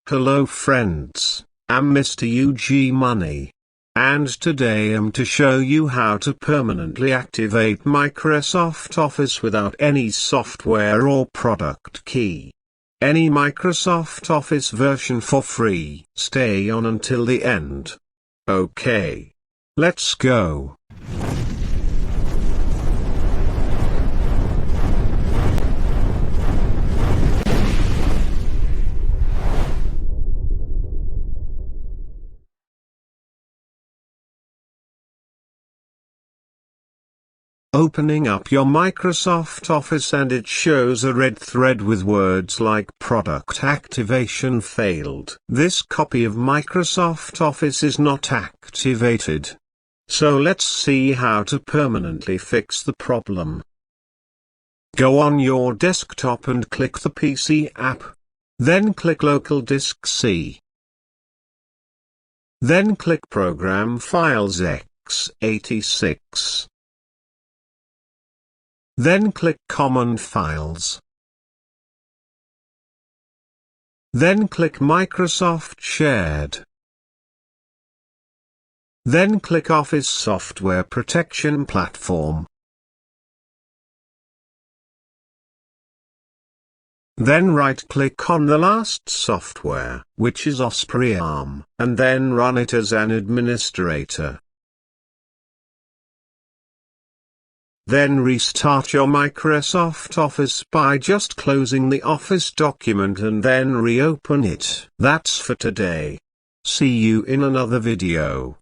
Hello friends, I'm Mr. UG Money. And today I'm to show you how to permanently activate Microsoft Office without any software or product key. Any Microsoft Office version for free. Stay on until the end. Okay. Let's go. Opening up your Microsoft Office and it shows a red thread with words like product activation failed. This copy of Microsoft Office is not activated. So let's see how to permanently fix the problem. Go on your desktop and click the PC app. Then click Local Disk C. Then click Program Files x86. Then click Common Files. Then click Microsoft Shared. Then click Office Software Protection Platform. Then right-click on the last software, which is Osprey ARM, and then run it as an administrator. Then restart your Microsoft Office by just closing the Office document and then reopen it. That's for today. See you in another video.